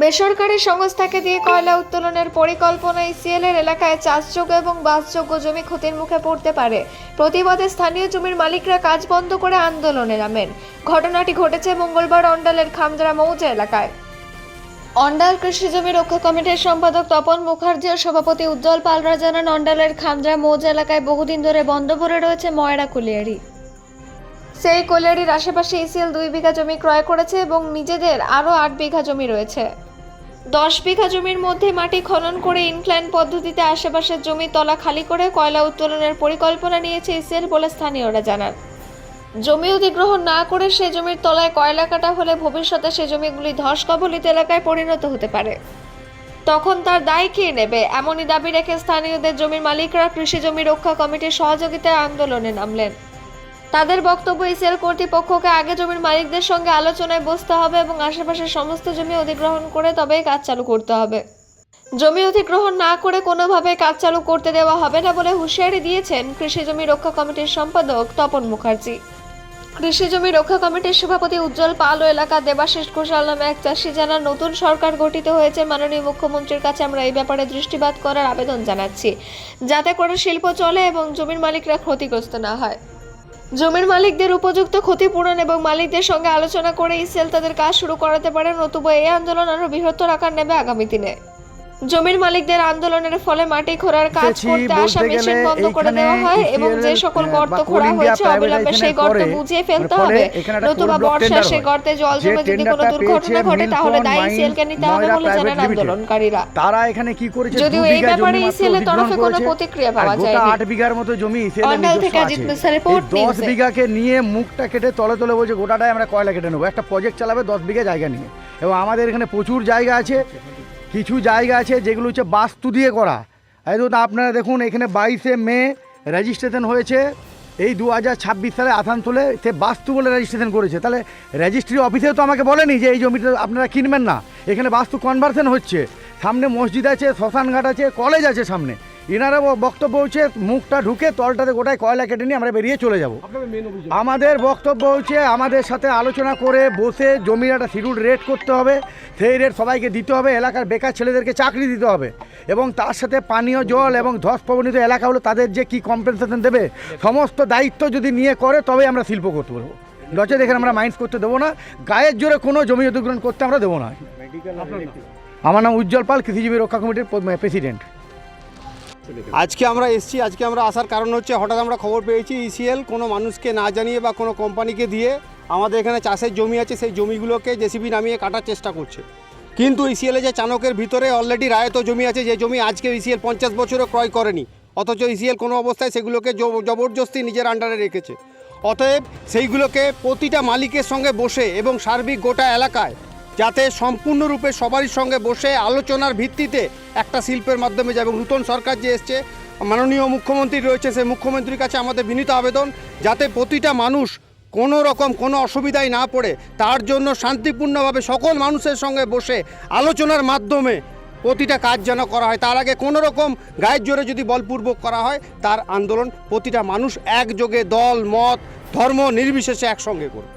বেসরকারি সংস্থাকে দিয়ে কয়লা উত্তোলনের পরিকল্পনা ইসিএলের এলাকায় চাষযোগ্য এবং বাসযোগ্য জমি ক্ষতির মুখে পড়তে পারে। প্রতিবাদে স্থানীয় জমির মালিকরা কাজ বন্ধ করে আন্দোলনে নামেন। ঘটনাটি ঘটেছে মঙ্গলবার অন্ডালের খামজরা মৌজা এলাকায়। অন্ডাল কৃষি জমি রক্ষা কমিটির সম্পাদক তপন মুখার্জি ও সভাপতি উজ্জ্বল পালরা জানান, অন্ডালের খামজরা মৌজা এলাকায় বহুদিন ধরে বন্ধ পড়ে রয়েছে ময়রা কুলিয়ারি। সেই কুলিয়ারির আশেপাশে ইসিএল 2 বিঘা জমি ক্রয় করেছে এবং নিজেদের আরও 8 বিঘা জমি রয়েছে। 10 বিঘা জমির মধ্যে মাটি খনন করে ইনক্লাইন পদ্ধতিতে আশেপাশের জমির তলা খালি করে কয়লা উত্তোলনের পরিকল্পনা নিয়েছে ইসিএল বলে স্থানীয়রা জানান। জমি অধিগ্রহণ না করে সে জমির তলায় কয়লা কাটা হলে ভবিষ্যতে সে জমিগুলি ধস কবলিত এলাকায় পরিণত হতে পারে। তখন তার দায় কে নেবে, এমনই দাবি রেখে স্থানীয়দের জমির মালিকরা কৃষি জমি রক্ষা কমিটির সহযোগিতায় আন্দোলনে নামলেন। তাদের বক্তব্য, ইসিএল কর্তৃপক্ষকে আগে জমির মালিকদের সঙ্গে আলোচনায় বসতে হবে এবং আশেপাশের সমস্ত জমি অধিগ্রহণ করে তবেই কাজ চালু করতে হবে। জমি অধিগ্রহণ না করে কোনোভাবে কাজ চালু করতে দেওয়া হবে না বলে হুঁশিয়ারি দিয়েছেন কৃষি জমি রক্ষা কমিটির সম্পাদক তপন মুখার্জি। কৃষি জমি রক্ষা কমিটির সভাপতি উজ্জ্বল পাল ও এলাকা দেবাশিস ঘোষাল নামে এক চাষি জানান, নতুন সরকার গঠিত হয়েছে, মাননীয় মুখ্যমন্ত্রীর কাছে আমরা এই ব্যাপারে দৃষ্টিপাত করার আবেদন জানাচ্ছি, যাতে করে শিল্প চলে এবং জমির মালিকরা ক্ষতিগ্রস্ত না হয়। জমির মালিকদের উপযুক্ত ক্ষতিপূরণ এবং মালিকদের সঙ্গে আলোচনা করে ইসিএল তাদের কাজ শুরু করাতে পারে, নতুবা এই আন্দোলন আরো বৃহত্তর আকার নেবে আগামী দিনে। জমির মালিকদের আন্দোলনের ফলে মাটি খোঁড়ার কাজ করতে আসা মেশিন বন্ধ করে দেওয়া হয় এবং যে সকল গর্ত খোঁড়া হয়েছে অবিলম্বে সেই গর্ত বুঝিয়ে ফেলতে হবে, নতুবা বর্ষায় সেই গর্তে জল জমে যদি কোনো দুর্ঘটনা ঘটে তাহলে দায়ী ইসিএলকে নিতে হবে বলে জানান আন্দোলনকারীরা। তারা এখানে কি করেছে, যদিও এই ব্যাপারে ইসিএল এর তরফে কোনো প্রতিক্রিয়া পাওয়া যায়নি। 8 বিঘার মতো জমি ইসিএল এর অন্ডাল থেকে অজিত মিশ্রের রিপোর্ট, 10 বিঘাকে নিয়ে মুখটা কেটে তলে তলে বলছে গোটাটাই আমরা কয়লা কেটে নেবো। একটা প্রজেক্ট চালাবে 10 বিঘা জায়গা নিয়ে, এবং আমাদের এখানে প্রচুর জায়গা আছে, কিছু জায়গা আছে যেগুলো হচ্ছে বাস্তু দিয়ে করা। আপনারা দেখুন, এখানে 22শে মে রেজিস্ট্রেশন হয়েছে, এই 2026 সালে আথান তুলে সে বাস্তু বলে রেজিস্ট্রেশন করেছে। তাহলে রেজিস্ট্রি অফিসেও তো আমাকে বলেনি যে এই জমিটা আপনারা কিনবেন না, এখানে বাস্তু কনভার্সন হচ্ছে। সামনে মসজিদ আছে, শ্মশানঘাট আছে, কলেজ আছে সামনে। এনারা বক্তব্য হচ্ছে মুখটা ঢুকে তলটাতে গোটায় কয়লা কেটে নিয়ে আমরা বেরিয়ে চলে যাব। আমাদের বক্তব্য হচ্ছে আমাদের সাথে আলোচনা করে বসে জমির একটা শিডিউল রেট করতে হবে, সেই রেট সবাইকে দিতে হবে, এলাকার বেকার ছেলেদেরকে চাকরি দিতে হবে, এবং তার সাথে পানীয় জল এবং ধস প্রবণিত এলাকা হলো তাদের যে কি কম্পেনসেশন দেবে সমস্ত দায়িত্ব যদি নিয়ে করে তবে আমরা শিল্প করতে পারবো। নচেত এখানে আমরা মাইন্স করতে দেবো না, গায়ের জোরে কোনো জমি অধিগ্রহণ করতে আমরা দেবো না। আমার নাম উজ্জ্বল পাল, কৃষি জমি রক্ষা কমিটির প্রেসিডেন্ট। আজকে আমরা এসেছি, আজকে আমরা আসার কারণ হচ্ছে হঠাৎ আমরা খবর পেয়েছি ইসিএল কোনো মানুষকে না জানিয়ে বা কোনো কোম্পানিকে দিয়ে আমাদের এখানে চাষের জমি আছে সেই জমিগুলোকে জেসিবি নামিয়ে কাটার চেষ্টা করছে। কিন্তু ইসিএলে যে চাণকের ভিতরে অলরেডি রায়ত জমি আছে, যে জমি আজকে ইসিএল 50 বছরও ক্রয় করেনি, অথচ ইসিএল কোনো অবস্থায় সেগুলোকে জবরদস্তি নিজের আন্ডারে রেখেছে। অতএব সেইগুলোকে প্রতিটা মালিকের সঙ্গে বসে এবং সার্বিক গোটা এলাকায় যাতে সম্পূর্ণরূপে সবারই সঙ্গে বসে আলোচনার ভিত্তিতে একটা শিল্পের মাধ্যমে যায়। এবং নতুন সরকার যে এসছে, মাননীয় মুখ্যমন্ত্রী রয়েছে, সেই মুখ্যমন্ত্রীর কাছে আমাদের বিনীত আবেদন যাতে প্রতিটা মানুষ কোনো রকম কোনো অসুবিধায় না পড়ে, তার জন্য শান্তিপূর্ণভাবে সকল মানুষের সঙ্গে বসে আলোচনার মাধ্যমে প্রতিটা কাজ যেন করা হয়। তার আগে কোনো রকম গায়ের জোরে যদি বলপূর্বক করা হয়, তার আন্দোলন প্রতিটা মানুষ একযোগে দল মত ধর্ম নির্বিশেষে একসঙ্গে করবে।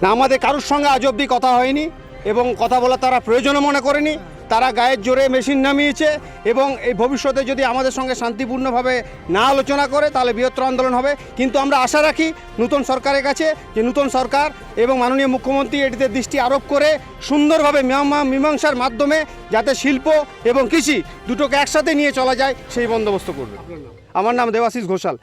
না, আমাদের কারোর সঙ্গে আজ অবধি কথা হয়নি এবং কথা বলা তারা প্রয়োজনও মনে করেনি। তারা গায়ের জোরে মেশিন নামিয়েছে এবং এই ভবিষ্যতে যদি আমাদের সঙ্গে শান্তিপূর্ণভাবে না আলোচনা করে তাহলে বৃহত্তর আন্দোলন হবে। কিন্তু আমরা আশা রাখি নতুন সরকারের কাছে যে নতুন সরকার এবং মাননীয় মুখ্যমন্ত্রী এটিতে দৃষ্টি আরোপ করে সুন্দরভাবে মীমাংসার মাধ্যমে যাতে শিল্প এবং কৃষি দুটোকে একসাথে নিয়ে চলা যায় সেই বন্দোবস্ত করবে। আমার নাম দেবাশিস ঘোষাল।